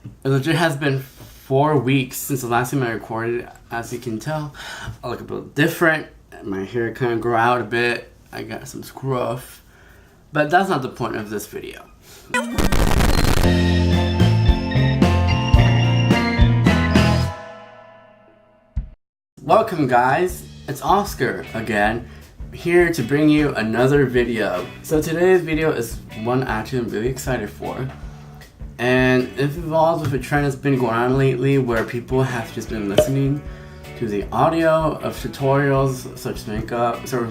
It legit has been 4 weeks since the last time I recorded. As you can tell, I look a bit different. My hair kind of grew out a bit. I got some scruff. But that's not the point of this video. Welcome guys, it's Oscar again, here to bring you another video. So today's video is one actually I'm really excited for. And it involves with a trend that's been going on lately where people have just been listening to the audio of tutorials such as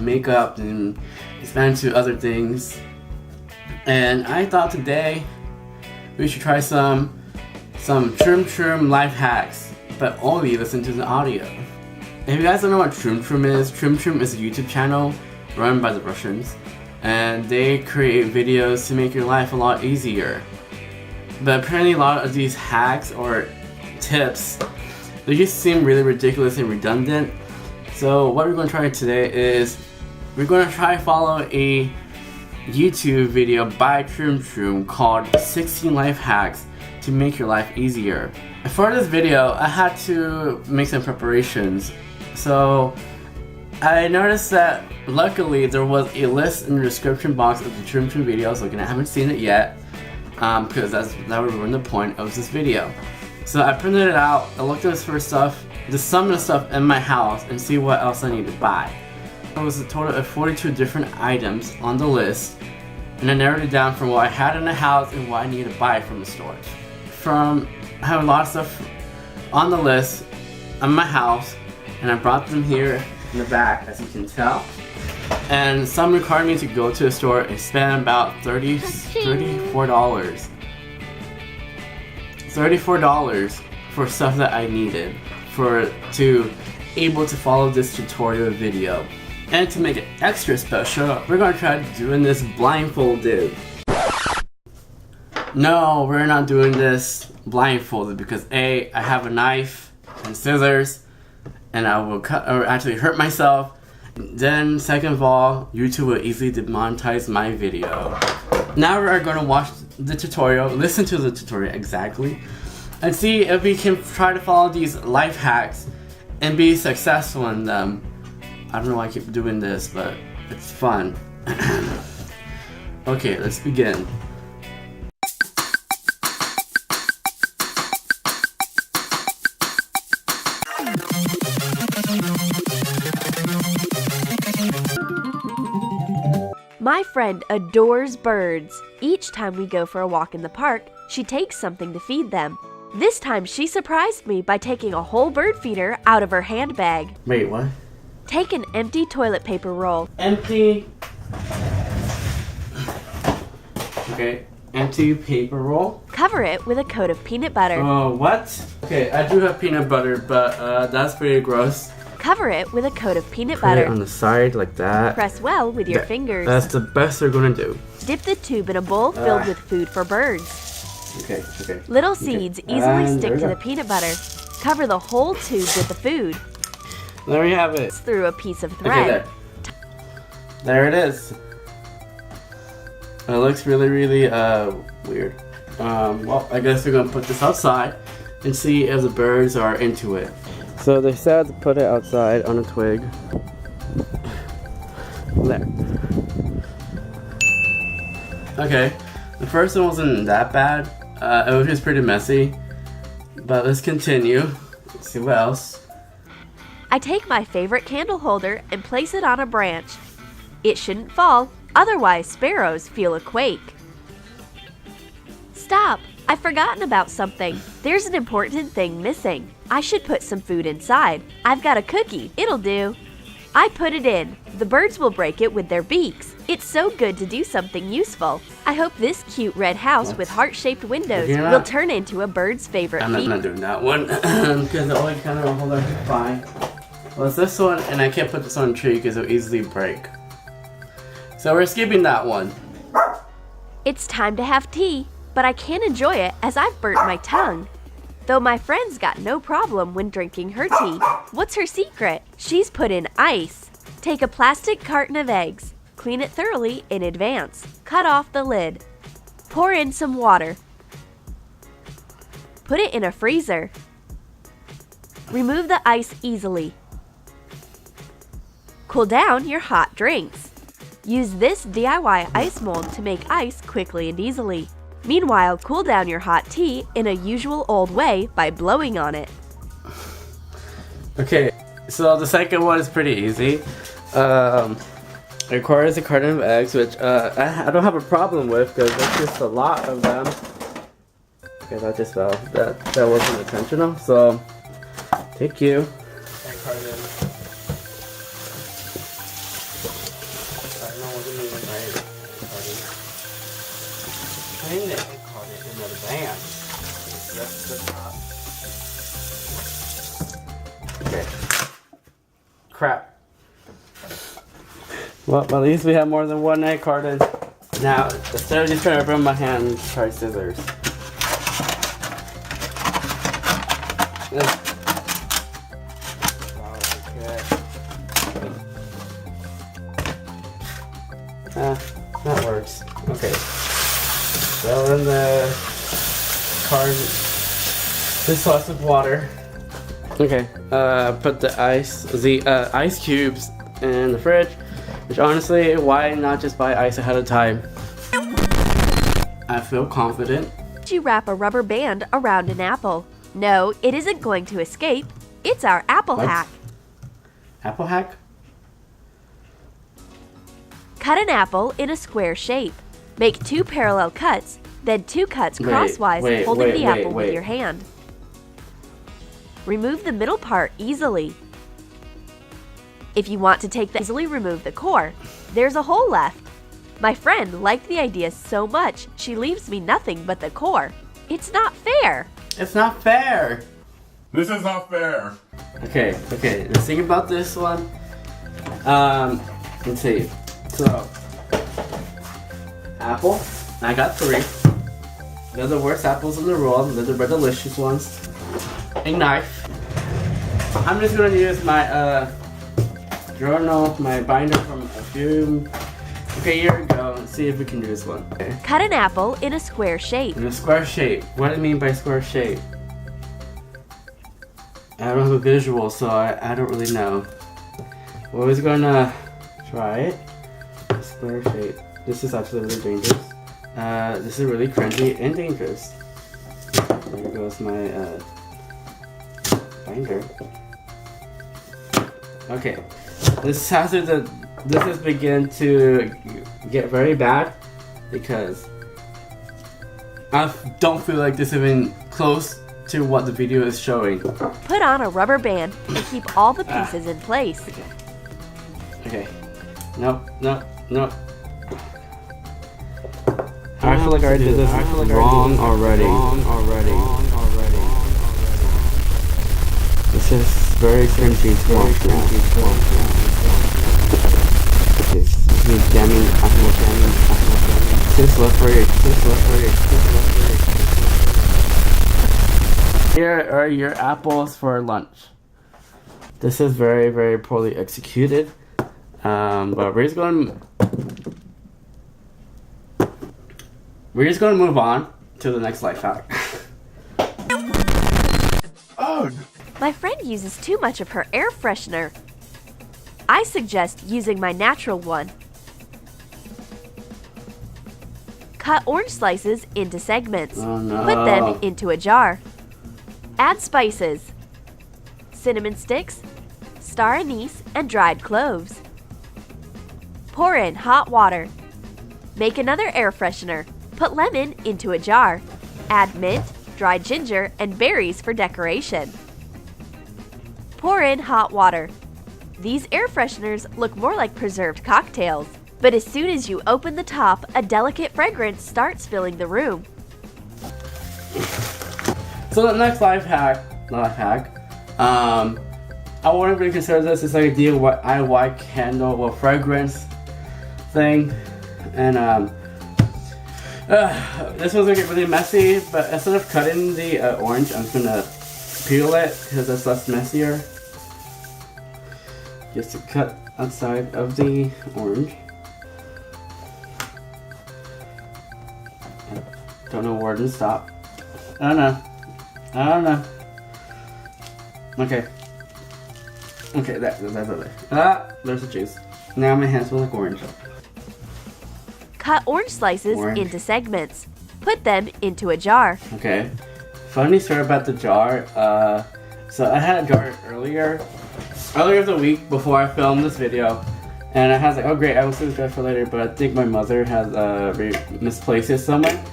makeup and expand to other things. And I thought today we should try some Troom Troom life hacks, but only listen to the audio. If you guys don't know what Troom Troom is a YouTube channel run by the Russians, and they create videos to make your life a lot easier. But apparently a lot of these hacks or tips, they just seem really ridiculous and redundant. So what we're going to try today is we're going to try follow a YouTube video by Troom Troom called 16 Life Hacks to Make Your Life Easier. For this video, I had to make some preparations. So I noticed that luckily there was a list in the description box of the Troom Troom video I was looking at. I haven't seen it yet because that would ruin the point of this video. So I printed it out, I looked at for stuff, just some of the stuff in my house and see what else I need to buy. There was a total of 42 different items on the list, and I narrowed it down from what I had in the house and what I needed to buy from the store. I have a lot of stuff on the list in my house, and I brought them here in the back, as you can tell. And some required me to go to the store and spend about $34 for stuff that I needed to able to follow this tutorial video. And to make it extra special, we're gonna try doing this blindfolded. No, we're not doing this blindfolded because A, I have a knife and scissors and I will cut or actually hurt myself. Then second of all, YouTube will easily demonetize my video. Now we are going to watch the tutorial, listen to the tutorial exactly, and see if we can try to follow these life hacks and be successful in them. I don't know why I keep doing this, but it's fun. Okay, let's begin. My friend adores birds. Each time we go for a walk in the park, she takes something to feed them. This time she surprised me by taking a whole bird feeder out of her handbag. Wait, what? Take an empty toilet paper roll. Empty. Okay, empty paper roll. Cover it with a coat of peanut butter. Oh, what? Okay, I do have peanut butter, but that's pretty gross. Cover it with a coat of peanut Put butter. it on the side like that. Press well with your fingers. That's the best they're gonna do. Dip the tube in a bowl filled with food for birds. Okay. Little seeds easily And stick to the peanut butter. Cover the whole tube with the food. There we have it. Through a piece of thread. Okay, there it is. It looks really weird. Well, I guess we're gonna put this outside and see if the birds are into it. So they said to put it outside on a twig. There. Okay, the first one wasn't that bad. It was just pretty messy. But let's continue. Let's see what else. I take my favorite candle holder and place it on a branch. It shouldn't fall, otherwise sparrows feel a quake. Stop! I've forgotten about something. There's an important thing missing. I should put some food inside. I've got a cookie. It'll do. I put it in. The birds will break it with their beaks. It's so good to do something useful. I hope this cute red house with heart-shaped windows will turn into a bird's favorite feeder. I'm not doing that one because the only kind of holder I can find was this one, and I can't put this on a tree because it'll easily break. So we're skipping that one. It's time to have tea, but I can't enjoy it as I've burnt my tongue. Though my friend's got no problem when drinking her tea. What's her secret? She's put in ice. Take a plastic carton of eggs. Clean it thoroughly in advance. Cut off the lid. Pour in some water. Put it in a freezer. Remove the ice easily. Cool down your hot drinks. Use this DIY ice mold to make ice quickly and easily. Meanwhile, cool down your hot tea in a usual old way by blowing on it. Okay, so the second one is pretty easy. It requires a carton of eggs, which I don't have a problem with because there's just a lot of them. Okay, that just fell. That wasn't intentional. So, thank you. Egg carton. Putting the egg carton in the band. That's the top. Okay. Crap. Well, at least we have more than one egg carton. Now, instead of just trying to burn my hand, try scissors. That works. Okay. So in the carton, this lots of water. Okay. Put the ice cubes in the fridge. Which honestly, why not just buy ice ahead of time? I feel confident. You wrap a rubber band around an apple. No, it isn't going to escape. It's our apple hack. Apple hack? Cut an apple in a square shape. Make 2 parallel cuts, then 2 cuts crosswise, holding the apple with your hand. Remove the middle part easily. If you want to easily remove the core, there's a hole left. My friend liked the idea so much, she leaves me nothing but the core. It's not fair. It's not fair. This is not fair. Okay, let's think about this one. Let's see. So, apple, I got 3. They're the worst apples in the world. They're the delicious ones. A knife. I'm just gonna use my journal, my binder from a year ago, and see if we can do this one. Okay. Cut an apple in a square shape. In a square shape. What do I mean by square shape? I don't have a visual, so I don't really know. We're always gonna try it. Square shape. This is actually really dangerous. This is really cringy and dangerous. There goes my binder. Okay. This has begun to get very bad because I don't feel like this is even close to what the video is showing. Put on a rubber band and keep all the pieces in place. Okay. Nope. I feel like I did this wrong already. This is very cringy to watch now. This is jamming. Just look for it. Here are your apples for lunch. This is very, very poorly executed. But we're just gonna move on to the next life hack. Ugh. My friend uses too much of her air freshener. I suggest using my natural one. Cut orange slices into segments. Oh no. Put them into a jar. Add spices, cinnamon sticks, star anise, and dried cloves. Pour in hot water. Make another air freshener. Put lemon into a jar. Add mint, dried ginger, and berries for decoration. Pour in hot water. These air fresheners look more like preserved cocktails, but as soon as you open the top, a delicate fragrance starts filling the room. So the next life hack, I wouldn't really consider this as like a DIY candle or fragrance thing, and this was gonna get really messy. But instead of cutting the orange, I'm gonna peel it because it's less messier. Just to cut outside of the orange. I don't know where to stop. I don't know. I don't know. Okay. Okay, that's it. Ah, there's the juice. Now my hands will look orange. Cut orange slices into segments. Put them into a jar. Okay. Funny story about the jar. So I had a jar earlier the week before I filmed this video. And I was like, oh great, I will save this jar for later, but I think my mother has misplaced it somewhere.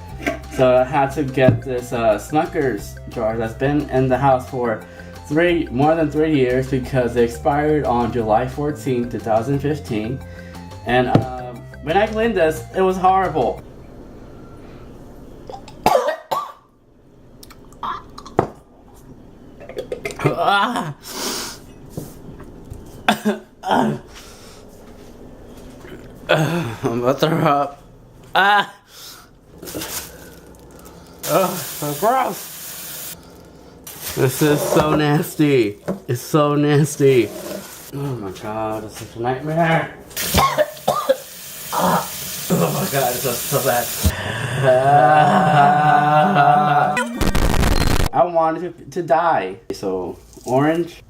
So I had to get this Smucker's jar that's been in the house for more than 3 years because it expired on July 14, 2015. And when I cleaned this, it was horrible. I'm about to throw up. Oh, so gross. This is so nasty. It's so nasty. Oh my god, it's such a nightmare. Oh my god, it's so bad. I wanted to die. So, orange.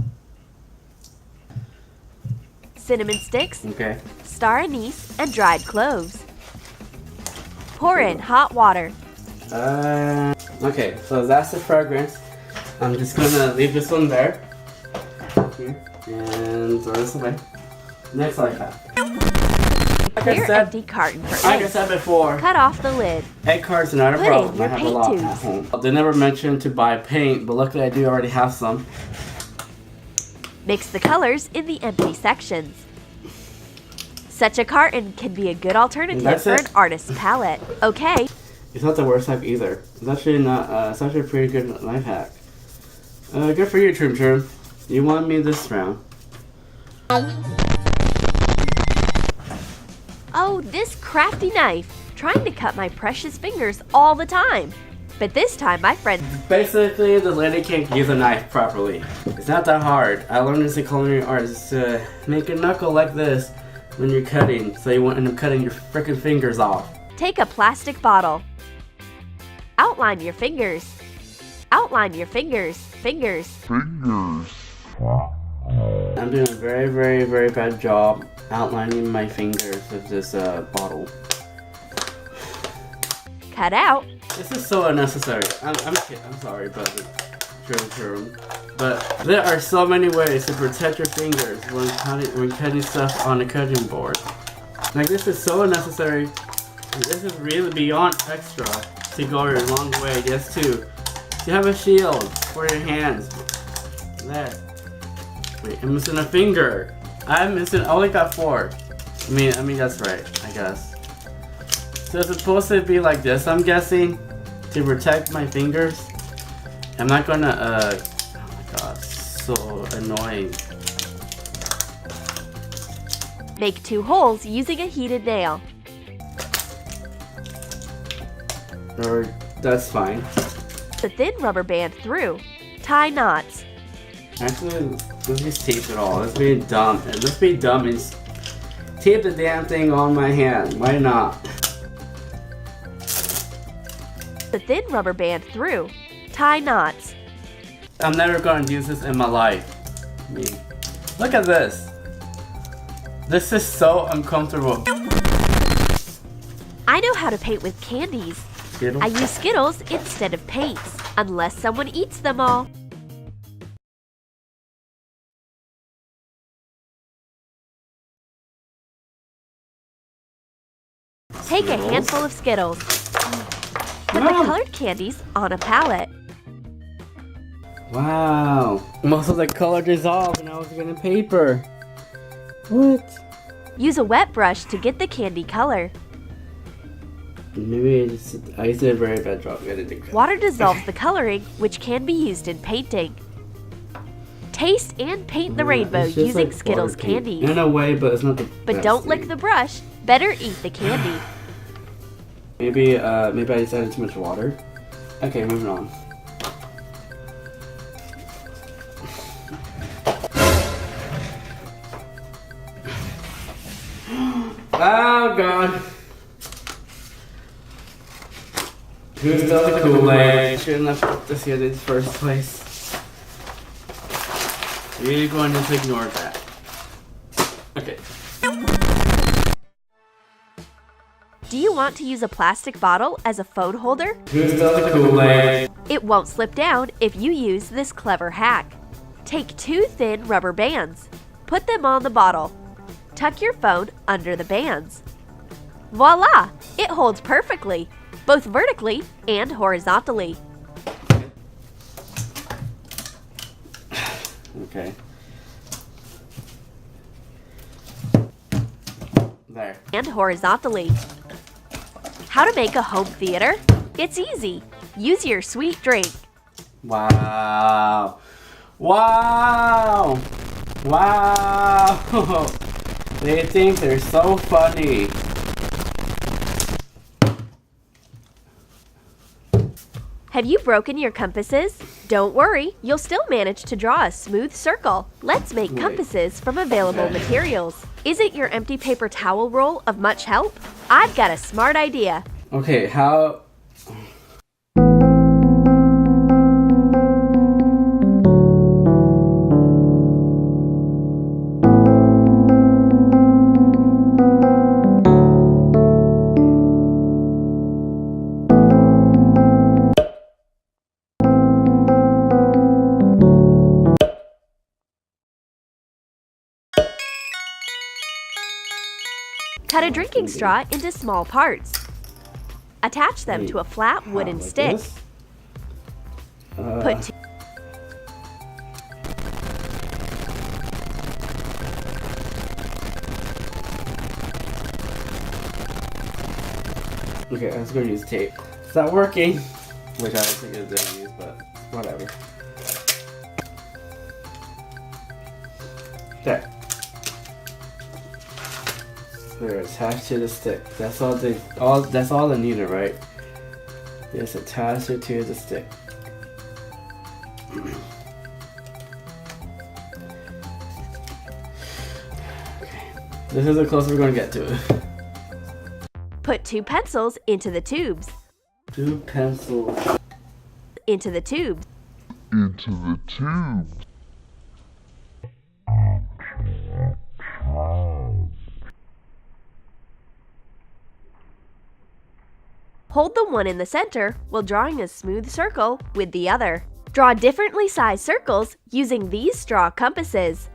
Cinnamon sticks, Okay. star anise, and dried cloves. Pour in hot water. Okay, so that's the fragrance. I'm just gonna leave this one there. Here. And throw this away. Next like that. Clear empty carton for Like I eggs. said before, Cut off the lid. egg cartons are not a Put in problem. your I have a paint lot tubes. at home. They never mentioned to buy paint, but luckily I do already have some. Mix the colors in the empty sections. Such a carton can be a good alternative That's for it. an artist's palette. Okay, It's not the worst hack either. It's actually not. It's actually a pretty good life hack. Good for you, Troom Troom. You won me this round. oh, this crafty knife, trying to cut my precious fingers all the time. But this time, my friend, Basically, the lady can't use a knife properly. It's not that hard. I learned as a culinary artist to make a knuckle like this when you're cutting, so you won't end up cutting your frickin' fingers off. take a plastic bottle. Outline your fingers. Outline your fingers. Fingers. I'm doing a very, very, very bad job outlining my fingers with this bottle. Cut out. This is so unnecessary. I'm kidding. I'm sorry, but Troom. But there are so many ways to protect your fingers when cutting stuff on a cutting board. Like, this is so unnecessary. This is really beyond extra to go a long way just to have a shield for your hands. There. Wait, I'm missing a finger. I only got 4. I mean that's right, I guess. So it's supposed to be like this, I'm guessing, to protect my fingers. I'm not gonna, oh my god, so annoying. Make 2 holes using a heated nail. Or, that's fine. The thin rubber band through. Tie knots. Actually, let's just tape it all. Let's be dumb. Let's be dumb and tape the damn thing on my hand. Why not? The thin rubber band through. Tie knots. I'm never gonna use this in my life. I mean, look at this. This is so uncomfortable. I know how to paint with candies. Skittles? I use Skittles instead of paints, unless someone eats them all. Take a handful of Skittles. Put the colored candies on a palette. Wow. Most of the color dissolved and I was getting paper. What? Use a wet brush to get the candy color. Maybe I did a very bad job getting it. Water dissolves the coloring, which can be used in painting. Taste and paint the rainbow It's just using like Skittles water paint. candies. In a way, but it's not the But best don't lick thing. the brush. Better eat the candy. Maybe I just added too much water. Okay, moving on. Oh god. Who's the Kool-Aid? shouldn't have put this here in the first place. We're going to ignore that. Okay. Do you want to use a plastic bottle as a phone holder? Who's the Kool-Aid? It won't slip down if you use this clever hack. Take 2 thin rubber bands. Put them on the bottle. Tuck your phone under the bands. Voila! It holds perfectly, both vertically and horizontally. Okay. There. And horizontally. How to make a home theater? It's easy. Use your sweet drink. Wow. Wow. Wow. They think they're so funny. Have you broken your compasses? Don't worry, you'll still manage to draw a smooth circle. Let's make compasses from available materials. Isn't your empty paper towel roll of much help? I've got a smart idea. Okay, how... Cut a drinking straw into small parts. Attach them to a flat wooden like stick. this? Put Okay, I was gonna use tape. It's not working! Which I don't think it's gonna use, but whatever. There. They're attached to the stick. That's all they needed, right? Just attach it to the stick. Okay. This is the closest we're gonna get to it. Put 2 pencils into the tubes. 2 pencils. Into the tubes. Hold the one in the center while drawing a smooth circle with the other. Draw differently sized circles using these straw compasses.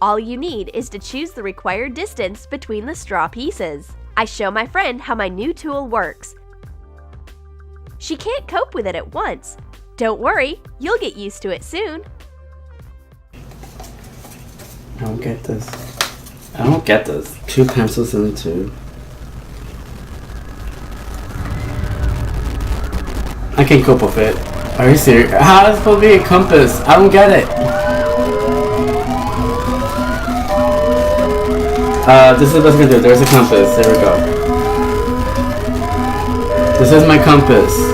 All you need is to choose the required distance between the straw pieces. I show my friend how my new tool works. She can't cope with it at once. Don't worry, you'll get used to it soon. I don't get this. I don't get this. 2 pencils in the tube. I can't cope with it. Are you serious? How is it supposed to be a compass? I don't get it. This is what I'm gonna do. There's a compass. There we go. This is my compass.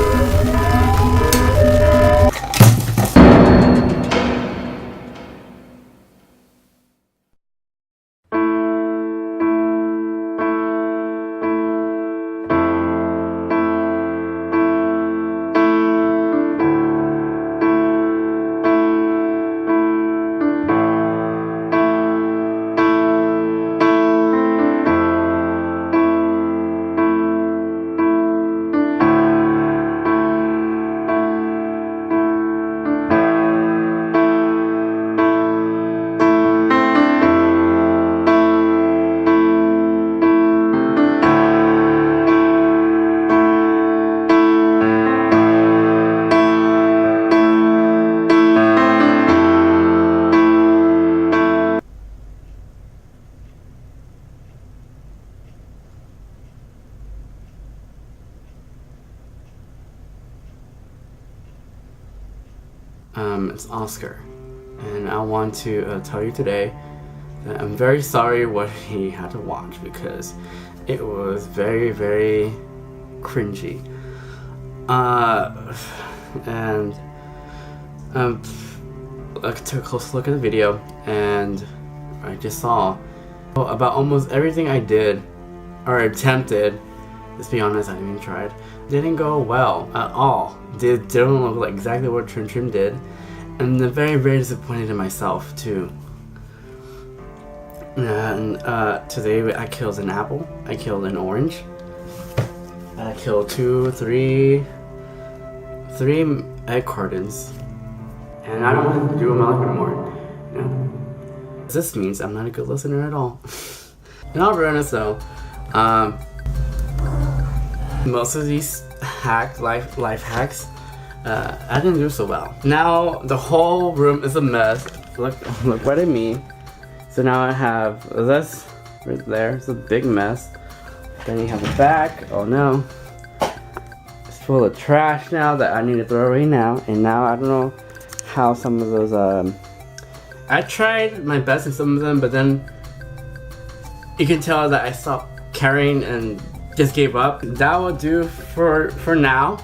It's Oscar, and I want to tell you today that I'm very sorry what he had to watch because it was very, very cringy. And I took a close look at the video, and I just saw about almost everything I did or attempted Let's be honest, I didn't even try it. Didn't go well at all. Didn't look like exactly what Troom Troom did. And I'm very, very disappointed in myself too. And today I killed an apple. I killed an orange. I killed three egg cartons. And I don't want to do them out anymore. You know? This means I'm not a good listener at all. In all fairness though, most of these life hacks, I didn't do so well. Now the whole room is a mess. Look what I mean. So now I have this right there. It's a big mess. Then you have the back. Oh no. It's full of trash now that I need to throw away now. And now I don't know how some of those, I tried my best in some of them, but then you can tell that I stopped caring and just gave up. That will do for now.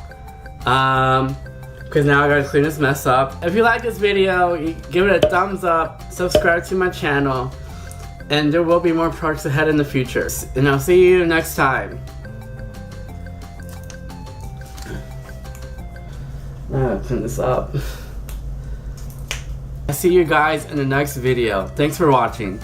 Because now I gotta clean this mess up. If you like this video, you give it a thumbs up, subscribe to my channel, and there will be more projects ahead in the future. And I'll see you next time. Clean this up. I'll see you guys in the next video. Thanks for watching.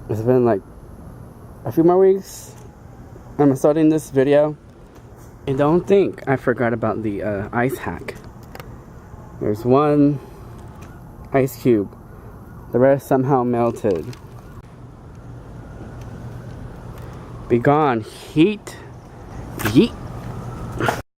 It's been like a few more weeks. I'm starting this video. I don't think I forgot about the ice hack. There's one ice cube. The rest somehow melted. Be gone, heat.